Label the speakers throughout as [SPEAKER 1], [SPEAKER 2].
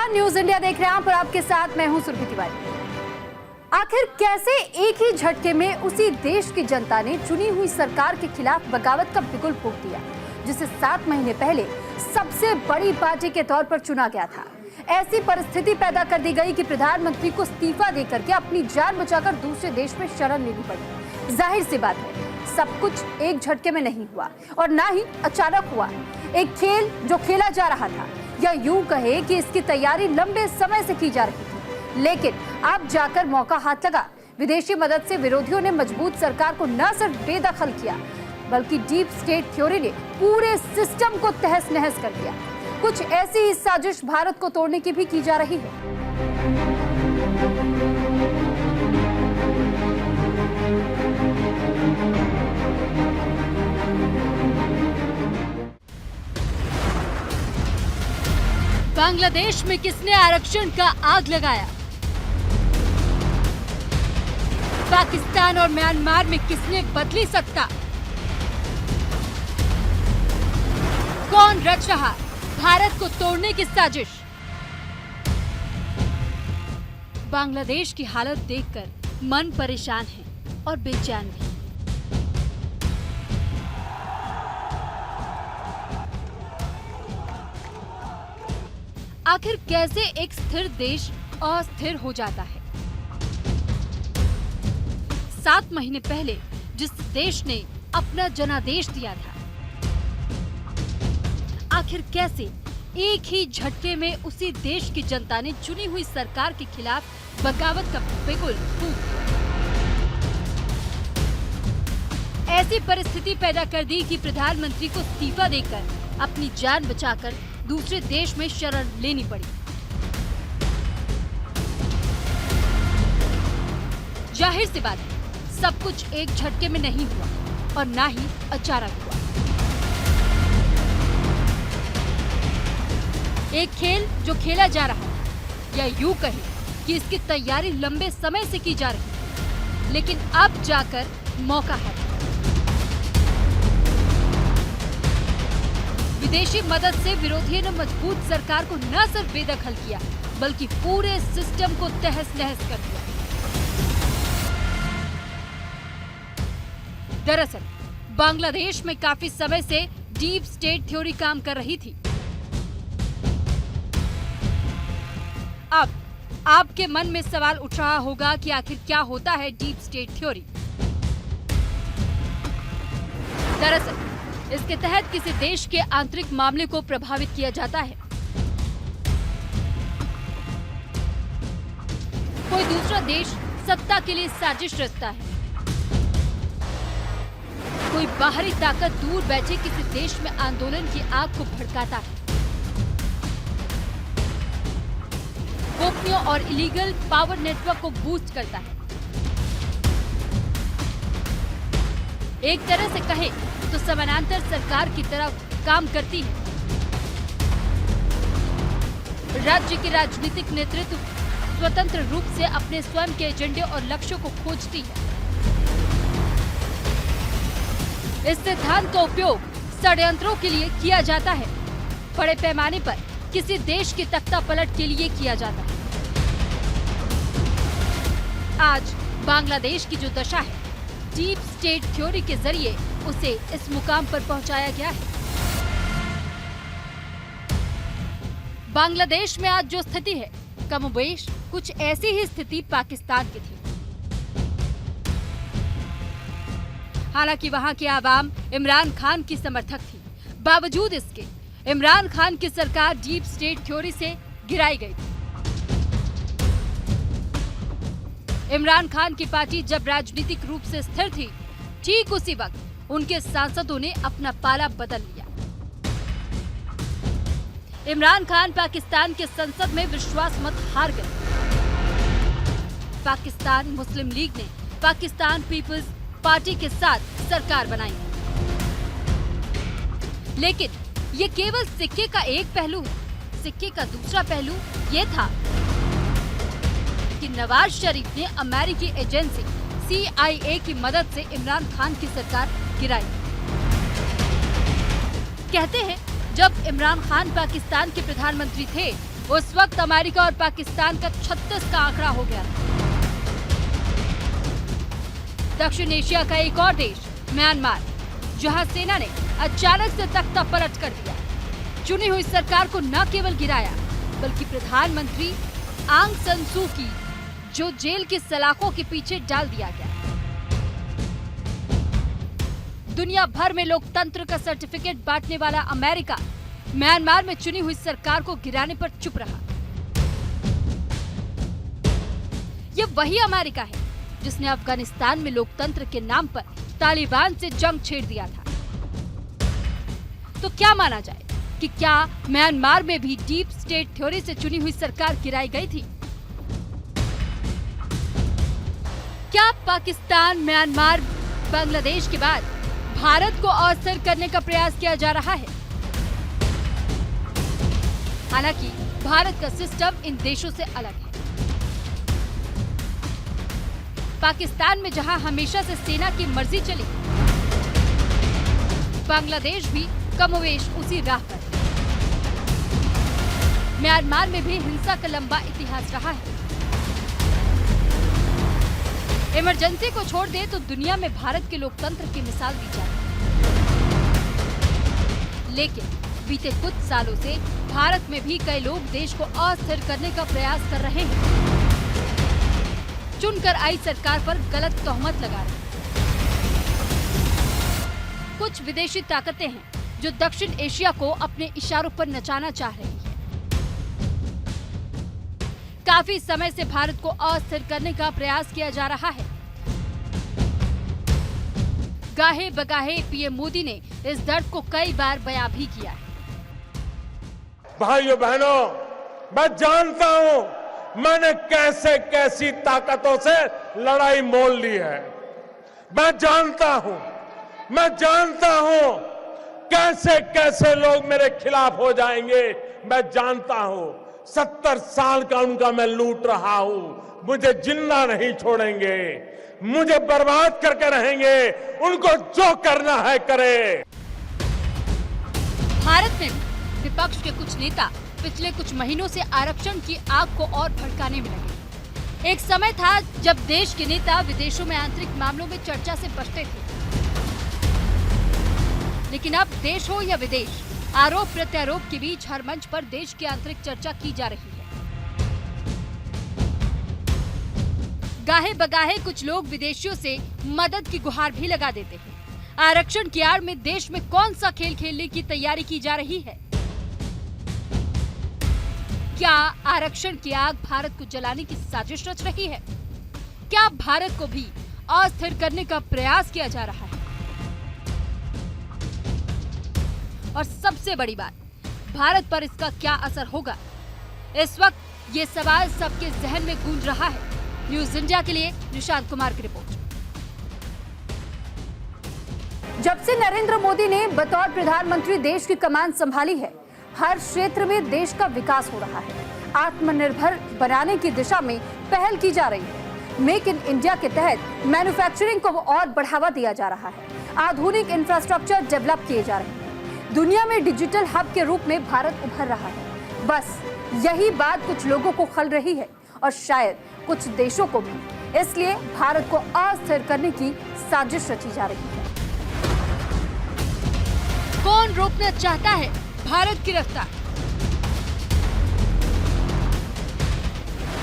[SPEAKER 1] नमस्कार, news India देख रहे हैं आप और आपके साथ मैं हूं सुरभि तिवारी। आखिर कैसे एक ही झटके में उसी देश की जनता ने चुनी हुई सरकार के खिलाफ बगावत का बिगुल फूंक दिया, जिसे 7 महीने पहले सबसे बड़ी पार्टी के तौर पर चुना गया था। ऐसी परिस्थिति पैदा कर दी गई कि प्रधानमंत्री को इस्तीफा देकर के अपनी जान बचाकर दूसरे देश में शरण लेनी पड़ी। जाहिर सी बात है, सब कुछ एक झटके में नहीं हुआ और ना ही अचानक हुआ। एक खेल जो खेला जा रहा था, या यूं कहे कि इसकी तैयारी लंबे समय से की जा रही थी, लेकिन अब जाकर मौका हाथ लगा। विदेशी मदद से विरोधियों ने मजबूत सरकार को न सिर्फ बेदखल किया, बल्कि डीप स्टेट थ्योरी ने पूरे सिस्टम को तहस नहस कर दिया। कुछ ऐसी ही साजिश भारत को तोड़ने की भी की जा रही है।
[SPEAKER 2] बांग्लादेश में किसने आरक्षण का आग लगाया? पाकिस्तान और म्यांमार में किसने बदली सत्ता? कौन रच रहा भारत को तोड़ने की साजिश? बांग्लादेश की हालत देखकर मन परेशान है और बेचैन भी। आखिर कैसे एक स्थिर देश अस्थिर हो जाता है? 7 महीने पहले जिस देश ने अपना जनादेश दिया था, आखिर कैसे एक ही झटके में उसी देश की जनता ने चुनी हुई सरकार के खिलाफ बगावत का बिगुल फूंक दिया। ऐसी परिस्थिति पैदा कर दी कि प्रधानमंत्री को इस्तीफा देकर अपनी जान बचाकर दूसरे देश में शरण लेनी पड़ी। जाहिर सी बात है, सब कुछ एक झटके में नहीं हुआ और ना ही अचानक हुआ। एक खेल जो खेला जा रहा है, या यूं कहें कि इसकी तैयारी लंबे समय से की जा रही है, लेकिन अब जाकर मौका है। विदेशी मदद से विरोधियों ने मजबूत सरकार को न सिर्फ बेदखल किया, बल्कि पूरे सिस्टम को तहस नहस कर दिया। दरअसल बांग्लादेश में काफी समय से डीप स्टेट थ्योरी काम कर रही थी। अब आपके मन में सवाल उठ रहा होगा कि आखिर क्या होता है डीप स्टेट थ्योरी? दरअसल इसके तहत किसी देश के आंतरिक मामले को प्रभावित किया जाता है। कोई दूसरा देश सत्ता के लिए साजिश रचता है। कोई बाहरी ताकत दूर बैठे किसी देश में आंदोलन की आग को भड़काता है। गोपनीय और इलीगल पावर नेटवर्क को बूस्ट करता है। एक तरह से कहे तो समानांतर सरकार की तरह काम करती है। राज्य के राजनीतिक नेतृत्व स्वतंत्र रूप से अपने स्वयं के एजेंडे और लक्ष्यों को खोजती है। इस सिद्धांत का उपयोग षड्यंत्रों के लिए किया जाता है। बड़े पैमाने पर किसी देश की तख्ता पलट के लिए किया जाता है। आज बांग्लादेश की जो दशा है, डीप स्टेट थ्योरी के जरिए उसे इस मुकाम पर पहुंचाया गया है। बांग्लादेश में आज जो स्थिति है, कमोबेश कुछ ऐसी ही स्थिति पाकिस्तान की थी। हालांकि वहां की आवाम इमरान खान की समर्थक थी। बावजूद इसके इमरान खान की सरकार डीप स्टेट थ्योरी से गिराई गई थी। इमरान खान की पार्टी जब राजनीतिक रूप से स्थिर थी, ठीक उसी वक्त उनके सांसदों ने अपना पाला बदल लिया। इमरान खान पाकिस्तान के संसद में विश्वास मत हार गए। पाकिस्तान मुस्लिम लीग ने पाकिस्तान पीपल्स पार्टी के साथ सरकार बनाई, लेकिन ये केवल सिक्के का एक पहलू है। सिक्के का दूसरा पहलू ये था कि नवाज शरीफ ने अमेरिकी एजेंसी CIA की मदद से इमरान खान की सरकार गिराई। कहते हैं जब इमरान खान पाकिस्तान के प्रधानमंत्री थे उस वक्त अमेरिका और पाकिस्तान का 36 का आंकड़ा हो गया था। दक्षिण एशिया का एक और देश म्यांमार, जहां सेना ने अचानक से तख्ता पलट कर दिया। चुनी हुई सरकार को न केवल गिराया बल्कि प्रधानमंत्री आंग सान सू की जो जेल की सलाखों के पीछे डाल दिया गया। दुनिया भर में लोकतंत्र का सर्टिफिकेट बांटने वाला अमेरिका म्यांमार में चुनी हुई सरकार को गिराने पर चुप रहा। यह वही अमेरिका है जिसने अफगानिस्तान में लोकतंत्र के नाम पर तालिबान से जंग छेड़ दिया था। तो क्या माना जाए कि क्या म्यांमार में भी डीप स्टेट थ्योरी से चुनी हुई सरकार गिराई गई थी? क्या पाकिस्तान, म्यांमार, बांग्लादेश के बाद भारत को अस्थिर करने का प्रयास किया जा रहा है? हालांकि भारत का सिस्टम इन देशों से अलग है। पाकिस्तान में जहां हमेशा से सेना की मर्जी चली, बांग्लादेश भी कमोवेश उसी राह पर। म्यांमार में भी हिंसा का लंबा इतिहास रहा है। इमरजेंसी को छोड़ दे तो दुनिया में भारत के लोकतंत्र की मिसाल दी जाती है। लेकिन बीते कुछ सालों से भारत में भी कई लोग देश को अस्थिर करने का प्रयास कर रहे हैं। चुनकर आई सरकार पर गलत तोहमत लगा रहे हैं। कुछ विदेशी ताकतें हैं जो दक्षिण एशिया को अपने इशारों पर नचाना चाह रही है। काफी समय से भारत को अस्थिर करने का प्रयास किया जा रहा है। गाहे बगाहे पीएम मोदी ने इस दर्द को कई बार बयां भी किया है।
[SPEAKER 3] भाइयों बहनों, मैं जानता हूं मैंने कैसे कैसी ताकतों से लड़ाई मोल ली है। मैं जानता हूं कैसे कैसे लोग मेरे खिलाफ हो जाएंगे। मैं जानता हूं 70 साल का उनका मैं लूट रहा हूं। मुझे जिंदा नहीं छोड़ेंगे, मुझे बर्बाद करके रहेंगे। उनको जो करना है करे।
[SPEAKER 2] भारत में विपक्ष के कुछ नेता पिछले कुछ महीनों से आरक्षण की आग को और भड़काने में लगे। एक समय था जब देश के नेता विदेशों में आंतरिक मामलों में चर्चा से बचते थे, लेकिन अब देश हो या विदेश, आरोप प्रत्यारोप के बीच हर मंच पर देश की आंतरिक चर्चा की जा रही है। गाहे बगाहे कुछ लोग विदेशियों से मदद की गुहार भी लगा देते हैं। आरक्षण की आड़ में देश में कौन सा खेल खेलने की तैयारी की जा रही है? क्या आरक्षण की आग भारत को जलाने की साजिश रच रही है? क्या भारत को भी अस्थिर करने का प्रयास किया जा रहा है? और सबसे बड़ी बात, भारत पर इसका क्या असर होगा? इस वक्त ये सवाल सबके जहन में गूंज रहा है। न्यूज इंडिया के लिए निशांत कुमार की रिपोर्ट।
[SPEAKER 1] जब से नरेंद्र मोदी ने बतौर प्रधानमंत्री देश की कमान संभाली है, हर क्षेत्र में देश का विकास हो रहा है। आत्मनिर्भर बनाने की दिशा में पहल की जा रही है। मेक इन इंडिया के तहत मैन्युफैक्चरिंग को और बढ़ावा दिया जा रहा है। आधुनिक इंफ्रास्ट्रक्चर डेवलप किए जा रहे हैं। दुनिया में डिजिटल हब के रूप में भारत उभर रहा है। बस यही बात कुछ लोगों को खल रही है और शायद कुछ देशों को भी। इसलिए भारत को अस्थिर करने की साजिश रची जा रही है।
[SPEAKER 2] कौन रोकना चाहता है भारत की रफ्तार?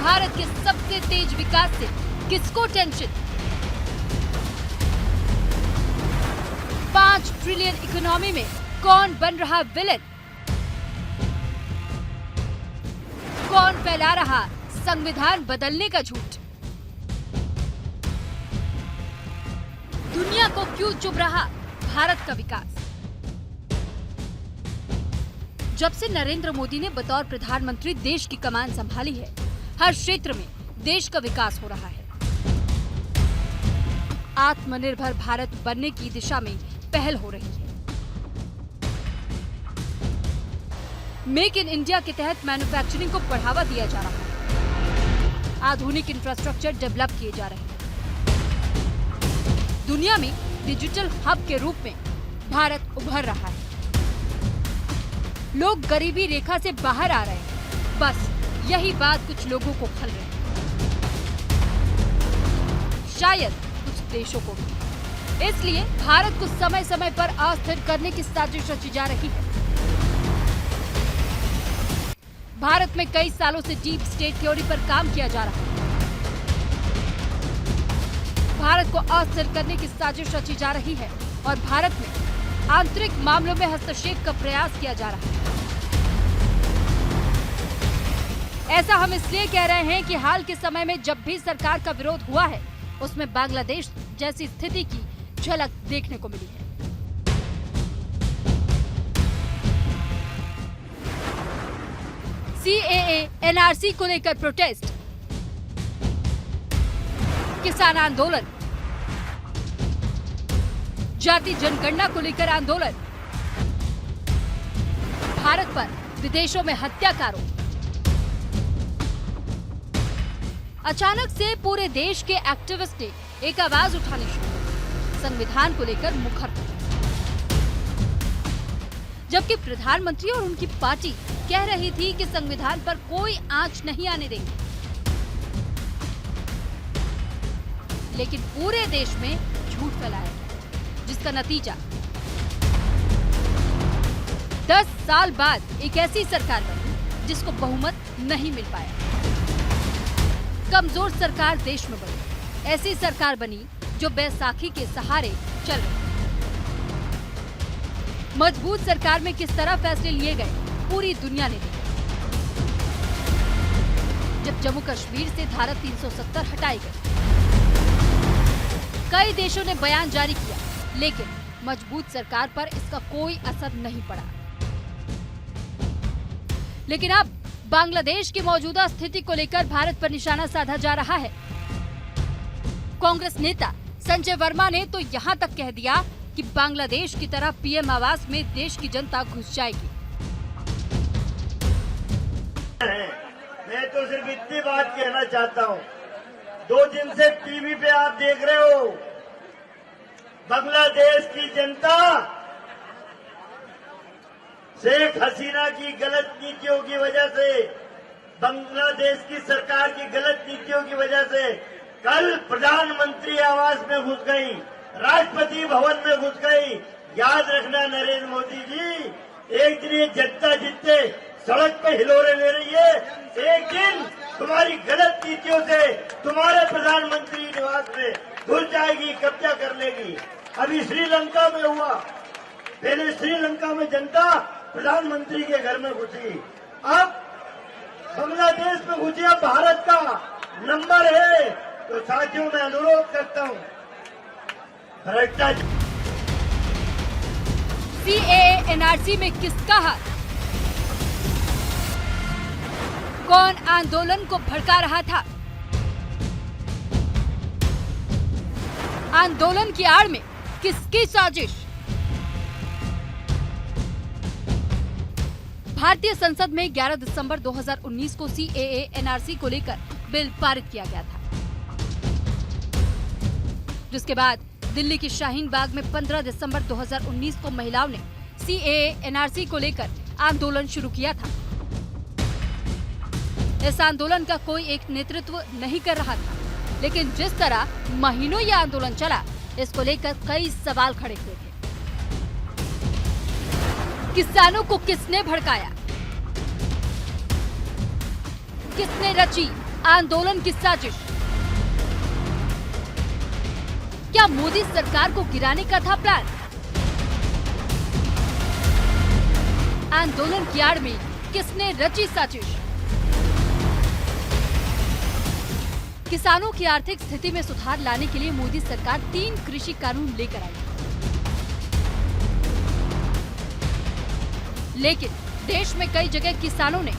[SPEAKER 2] भारत के सबसे तेज विकास से किसको टेंशन? 5 ट्रिलियन इकोनॉमी में कौन बन रहा विलेन? कौन फैला रहा संविधान बदलने का झूठ? दुनिया को क्यों चुभ रहा भारत का विकास? जब से नरेंद्र मोदी ने बतौर प्रधानमंत्री देश की कमान संभाली है, हर क्षेत्र में देश का विकास हो रहा है। आत्मनिर्भर भारत बनने की दिशा में पहल हो रही है। मेक इन इंडिया के तहत मैन्युफैक्चरिंग को बढ़ावा दिया जा रहा है। आधुनिक इंफ्रास्ट्रक्चर डेवलप किए जा रहे हैं। दुनिया में डिजिटल हब के रूप में भारत उभर रहा है। लोग गरीबी रेखा से बाहर आ रहे हैं। बस यही बात कुछ लोगों को खल रही है, शायद कुछ देशों को भी। इसलिए भारत को समय समय पर अस्थिर करने की साजिश रची जा रही है। भारत में कई सालों से डीप स्टेट थ्योरी पर काम किया जा रहा है। भारत को अस्थिर करने की साजिश रची जा रही है और भारत में आंतरिक मामलों में हस्तक्षेप का प्रयास किया जा रहा है। ऐसा हम इसलिए कह रहे हैं कि हाल के समय में जब भी सरकार का विरोध हुआ है, उसमें बांग्लादेश जैसी स्थिति की झलक देखने को मिली है। सीएए एनआरसी को लेकर प्रोटेस्ट, किसान आंदोलन, जाति जनगणना को लेकर आंदोलन, भारत पर विदेशों में हत्या का आरोप। अचानक से पूरे देश के एक्टिविस्ट ने एक आवाज उठानी शुरू की, संविधान को लेकर मुखर थे। जबकि प्रधानमंत्री और उनकी पार्टी कह रही थी कि संविधान पर कोई आंच नहीं आने देंगे, लेकिन पूरे देश में झूठ फैलाया गया, जिसका नतीजा 10 साल बाद एक ऐसी सरकार बनी जिसको बहुमत नहीं मिल पाया। कमजोर सरकार देश में बनी, ऐसी सरकार बनी जो बैसाखी के सहारे चल रही। मजबूत सरकार में किस तरह फैसले लिए गए, पूरी दुनिया ने देखा। जब जम्मू कश्मीर से धारा 370 हटाई गई, कई देशों ने बयान जारी किया, लेकिन मजबूत सरकार पर इसका कोई असर नहीं पड़ा। लेकिन अब बांग्लादेश की मौजूदा स्थिति को लेकर भारत पर निशाना साधा जा रहा है। कांग्रेस नेता संजय वर्मा ने तो यहां तक कह दिया कि बांग्लादेश की तरह पीएम आवास में देश की जनता घुस जाएगी।
[SPEAKER 4] मैं तो सिर्फ इतनी बात कहना चाहता हूँ, 2 दिन से टीवी पे आप देख रहे हो, बांग्लादेश की जनता शेख हसीना की गलत नीतियों की वजह से, बांग्लादेश की सरकार की गलत नीतियों की वजह से कल प्रधानमंत्री आवास में घुस गई, राष्ट्रपति भवन में घुस गई। याद रखना नरेंद्र मोदी जी, एक दिन ये जनता जितने सड़क पे हिलोरे ले रही है, एक दिन तुम्हारी गलत नीतियों से तुम्हारे प्रधानमंत्री निवास में घुस जाएगी, कब्जा कर लेगी। अभी श्रीलंका में हुआ, पहले श्रीलंका में जनता प्रधानमंत्री के घर में घुसी, अब बांग्लादेश में घुसी। अब भारत का नंबर है, तो साथियों मैं अनुरोध करता हूं, भ्रष्टाचार
[SPEAKER 2] सीएए एनआरसी में किसका हाथ? कौन आंदोलन को भड़का रहा था? आंदोलन की आड़ में किसकी साजिश? भारतीय संसद में 11 दिसंबर 2019 को सीएए एनआरसी को लेकर बिल पारित किया गया था, जिसके बाद दिल्ली की शाहीन बाग में 15 दिसंबर 2019 को महिलाओं ने सीएए एनआरसी को लेकर आंदोलन शुरू किया था। इस आंदोलन का कोई एक नेतृत्व नहीं कर रहा था, लेकिन जिस तरह महीनों ये आंदोलन चला, इसको लेकर कई सवाल खड़े हुए थे। किसानों को किसने भड़काया? किसने रची आंदोलन की साजिश? क्या मोदी सरकार को गिराने का था प्लान? आंदोलन की आड़ में किसने रची साजिश? किसानों की आर्थिक स्थिति में सुधार लाने के लिए मोदी सरकार 3 कृषि कानून लेकर आई, लेकिन देश में कई जगह किसानों ने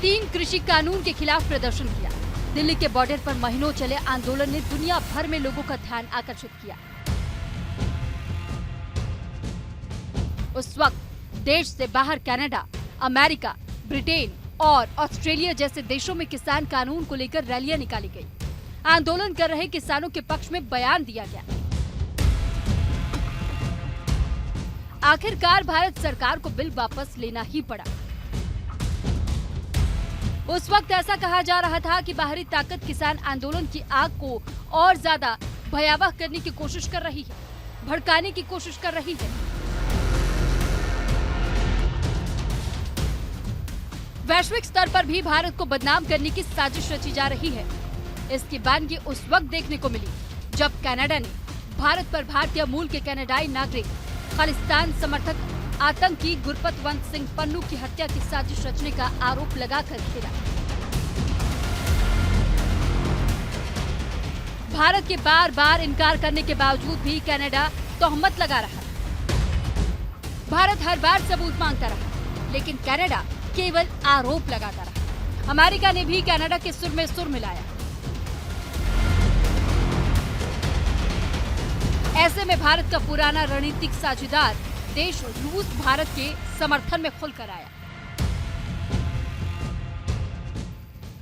[SPEAKER 2] 3 कृषि कानून के खिलाफ प्रदर्शन किया। दिल्ली के बॉर्डर पर महीनों चले आंदोलन ने दुनिया भर में लोगों का ध्यान आकर्षित किया। उस वक्त देश से बाहर कनाडा, अमेरिका, ब्रिटेन और ऑस्ट्रेलिया जैसे देशों में किसान कानून को लेकर रैलियां निकाली गई। आंदोलन कर रहे किसानों के पक्ष में बयान दिया गया। आखिरकार भारत सरकार को बिल वापस लेना ही पड़ा। उस वक्त ऐसा कहा जा रहा था कि बाहरी ताकत किसान आंदोलन की आग को और ज्यादा भयावह करने की कोशिश कर रही है, भड़काने की कोशिश कर रही है। वैश्विक स्तर पर भी भारत को बदनाम करने की साजिश रची जा रही है। इसकी बानगी उस वक्त देखने को मिली जब कनाडा ने भारत पर भारतीय मूल के कनाडाई नागरिक खालिस्तान समर्थक आतंकी गुरपतवंत सिंह पन्नू की हत्या की साजिश रचने का आरोप लगाकर घेरा। भारत के बार बार इनकार करने के बावजूद भी कनाडा तोहमत लगा रहा। भारत हर बार सबूत मांगता रहा, लेकिन कनाडा केवल आरोप लगाता रहा। अमेरिका ने भी कनाडा के सुर में सुर मिलाया। ऐसे में भारत का पुराना रणनीतिक साझेदार देश रूस भारत के समर्थन में खुलकर आया।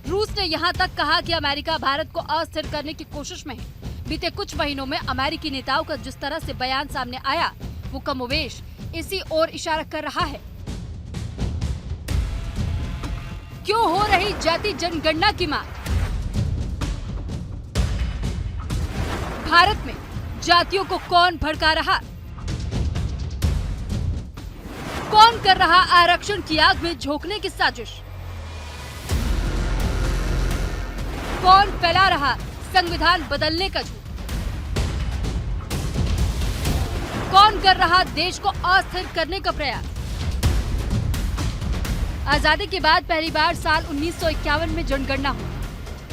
[SPEAKER 2] रूस ने यहां तक कहा कि अमेरिका भारत को अस्थिर करने की कोशिश में है। बीते कुछ महीनों में अमेरिकी नेताओं का जिस तरह से बयान सामने आया, वो कमोवेश इसी ओर इशारा कर रहा है। क्यों हो रही जाति जनगणना की मांग? भारत में जातियों को कौन भड़का रहा? कौन कर रहा आरक्षण की आग में झोंकने की साजिश? कौन फैला रहा संविधान बदलने का झूठ? कौन कर रहा देश को अस्थिर करने का प्रयास? आजादी के बाद पहली बार साल 1951 में जनगणना हुई।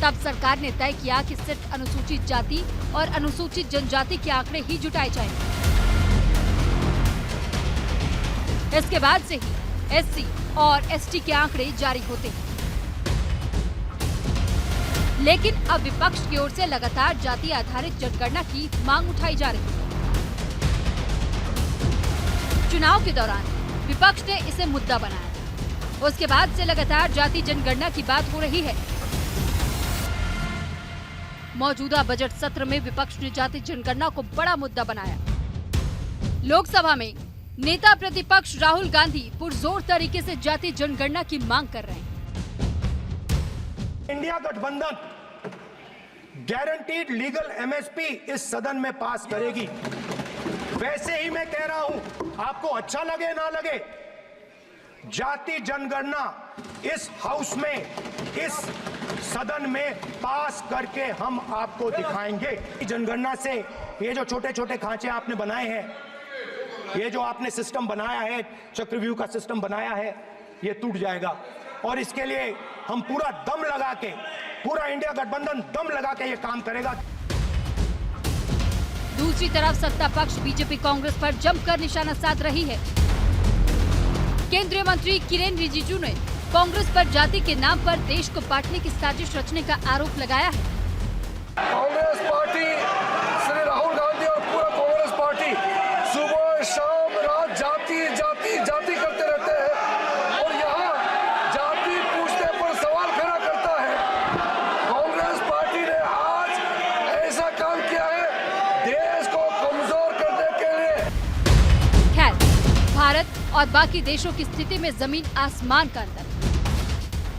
[SPEAKER 2] तब सरकार ने तय किया कि सिर्फ अनुसूचित जाति और अनुसूचित जनजाति के आंकड़े ही जुटाए जाएंगे। इसके बाद से ही एससी और एसटी के आंकड़े जारी होते हैं। लेकिन अब विपक्ष की ओर से लगातार जाति आधारित जनगणना की मांग उठाई जा रही है। चुनाव के दौरान विपक्ष ने इसे मुद्दा बनाया। उसके बाद से लगातार जाति जनगणना की बात हो रही है। मौजूदा बजट सत्र में विपक्ष ने जाति जनगणना को बड़ा मुद्दा बनाया। लोकसभा में नेता प्रतिपक्ष राहुल गांधी पुरजोर तरीके से जाति जनगणना की मांग कर रहे हैं।
[SPEAKER 5] इंडिया गठबंधन गारंटीड लीगल एमएसपी इस सदन में पास करेगी। वैसे ही मैं कह रहा हूं, आपको अच्छा लगे ना लगे, जाति जनगणना इस हाउस में, इस सदन में पास करके हम आपको दिखाएंगे। जनगणना से ये जो छोटे छोटे खांचे आपने बनाए हैं, ये जो आपने सिस्टम बनाया है, चक्रव्यूह का सिस्टम बनाया है, ये टूट जाएगा। और इसके लिए हम पूरा दम लगा के, पूरा इंडिया गठबंधन दम लगा के ये काम करेगा।
[SPEAKER 2] दूसरी तरफ सत्ता पक्ष बीजेपी कांग्रेस पर जमकर निशाना साध रही है। केंद्रीय मंत्री किरेन रिजिजू ने कांग्रेस पर जाति के नाम पर देश को बांटने की साजिश रचने का आरोप लगाया है।
[SPEAKER 6] कांग्रेस पार्टी, श्री राहुल गांधी और पूरा कांग्रेस पार्टी सुबह शाम रात जाति जाति जाति करते रहते हैं और यहाँ जाति पूछने पर सवाल खड़ा करता है। कांग्रेस पार्टी ने आज ऐसा काम किया है देश को कमजोर करने के लिए।
[SPEAKER 2] खैर, भारत और बाकी देशों की स्थिति में जमीन आसमान का अंतर।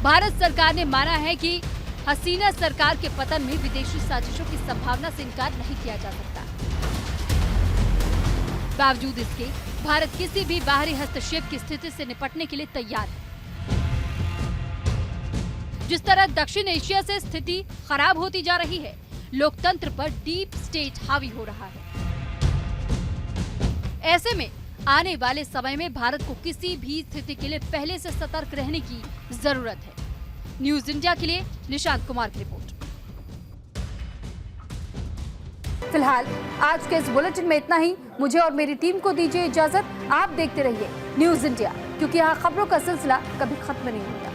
[SPEAKER 2] भारत सरकार ने माना है कि हसीना सरकार के पतन में विदेशी साजिशों की संभावना से इनकार नहीं किया जा सकता। बावजूद इसके भारत किसी भी बाहरी हस्तक्षेप की स्थिति से निपटने के लिए तैयार है। जिस तरह दक्षिण एशिया से स्थिति खराब होती जा रही है, लोकतंत्र पर डीप स्टेट हावी हो रहा है। ऐसे में आने वाले समय में भारत को किसी भी स्थिति के लिए पहले से सतर्क रहने की जरूरत है। न्यूज इंडिया के लिए निशांत कुमार की रिपोर्ट।
[SPEAKER 1] फिलहाल आज के इस बुलेटिन में इतना ही। मुझे और मेरी टीम को दीजिए इजाजत। आप देखते रहिए न्यूज इंडिया, क्योंकि यहाँ खबरों का सिलसिला कभी खत्म नहीं होता।